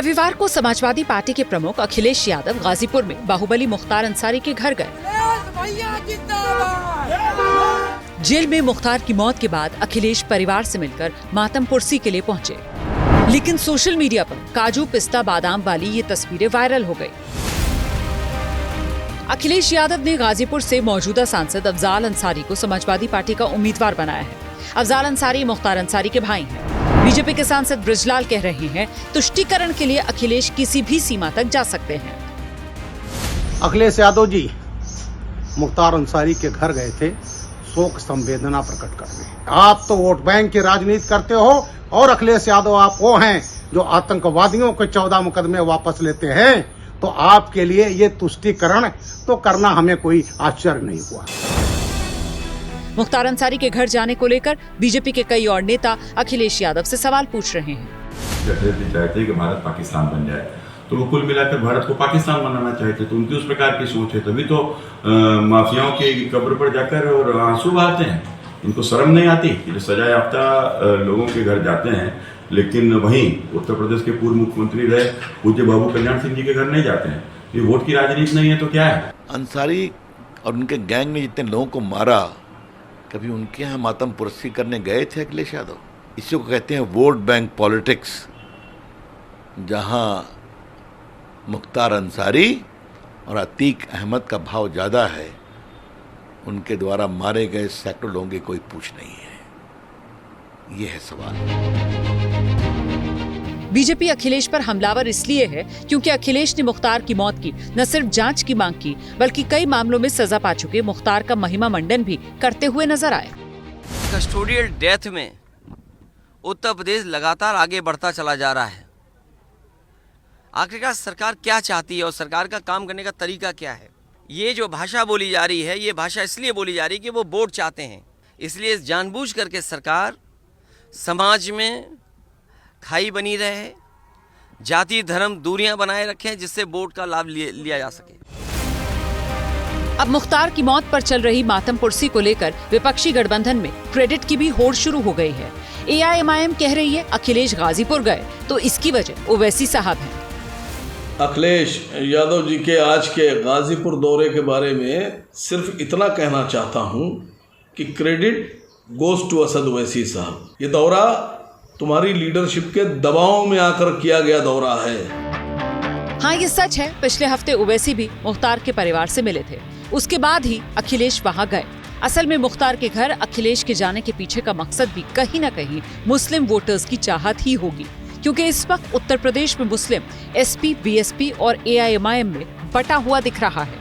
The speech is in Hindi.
रविवार को समाजवादी पार्टी के प्रमुख अखिलेश यादव गाजीपुर में बाहुबली मुख्तार अंसारी के घर गए। जेल में मुख्तार की मौत के बाद अखिलेश परिवार से मिलकर मातम पुरसी के लिए पहुंचे, लेकिन सोशल मीडिया पर काजू पिस्ता बादाम वाली ये तस्वीरें वायरल हो गई। अखिलेश यादव ने गाजीपुर से मौजूदा सांसद अफजाल अंसारी को समाजवादी पार्टी का उम्मीदवार बनाया है। अफजाल अंसारी मुख्तार अंसारी के भाई हैं। बीजेपी के सांसद ब्रजलाल कह रहे हैं तुष्टीकरण के लिए अखिलेश किसी भी सीमा तक जा सकते हैं। अखिलेश यादव जी मुख्तार अंसारी के घर गए थे शोक संवेदना प्रकट करने। आप तो वोट बैंक की राजनीति करते हो और अखिलेश यादव आप वो हैं जो आतंकवादियों के 14 मुकदमे वापस लेते हैं, तो आपके लिए ये तुष्टीकरण तो करना हमें कोई आश्चर्य नहीं हुआ। मुख्तार अंसारी के घर जाने को लेकर बीजेपी के कई और नेता अखिलेश यादव से सवाल पूछ रहे हैं। चाहते कि भारत पाकिस्तान बन जाए, तो वो कुल मिलाकर भारत को पाकिस्तान बनाना चाहते, तो उनकी उस प्रकार की सोच है। तभी तो माफियाओं के कब्र पर जाकर और आंसू बहाते हैं। इनको शर्म नहीं आती कि जो सजा याफ्ता लोगों के घर जाते हैं, लेकिन वहीं उत्तर प्रदेश के पूर्व मुख्यमंत्री रहे पूज्य बाबू कल्याण सिंह जी के घर नहीं जाते हैं। ये वोट की राजनीति नहीं है तो क्या है? अंसारी और उनके गैंग ने जितने लोगों को मारा, कभी उनके यहाँ मातम पुरस्सी करने गए थे अखिलेश यादव? इसी को कहते हैं वोट बैंक पॉलिटिक्स, जहाँ मुख्तार अंसारी और अतीक अहमद का भाव ज़्यादा है। उनके द्वारा मारे गए सैकड़ों लोगों की कोई पूछ नहीं है। ये है सवाल। बीजेपी अखिलेश पर हमलावर इसलिए है क्योंकि अखिलेश ने मुख्तार की मौत की न सिर्फ जांच की मांग की, बल्कि कई मामलों में सजा पा चुके मुख्तार का महिमा मंडन भी करते हुए नजर आए। कस्टोडियल डेथ में उत्तर प्रदेश लगातार आगे बढ़ता चला जा रहा है। आखिरकार सरकार क्या चाहती है और सरकार का काम करने का तरीका क्या है? ये जो भाषा बोली जा रही है, ये भाषा इसलिए बोली जा रही है कि वो वोट चाहते हैं। इसलिए जानबूझ करके सरकार समाज में खाई बनी रहे, जाति धर्म दूरियां बनाए रखें, जिससे वोट का लाभ लिया जा सके। अब मुख्तार की मौत पर चल रही मातम पुरसी को लेकर विपक्षी गठबंधन में क्रेडिट की भी होड़ शुरू हो गई है। AIMIM कह रही है अखिलेश गाजीपुर गए तो इसकी वजह ओवैसी साहब हैं। अखिलेश यादव जी के आज के गाजीपुर दौरे के बारे में सिर्फ इतना कहना चाहता हूं कि credit goes to Asad Owaisi साहब। ये दौरा तुम्हारी लीडरशिप के दबाव में आकर किया गया दौरा है। हाँ, ये सच है। पिछले हफ्ते ओवैसी भी मुख्तार के परिवार से मिले थे। उसके बाद ही अखिलेश वहाँ गए। असल में मुख्तार के घर अखिलेश के जाने के पीछे का मकसद भी कहीं न कहीं मुस्लिम वोटर्स की चाहत ही होगी, क्योंकि इस वक्त उत्तर प्रदेश में मुस्लिम SP, BSP और AIMIM में बटा हुआ दिख रहा है।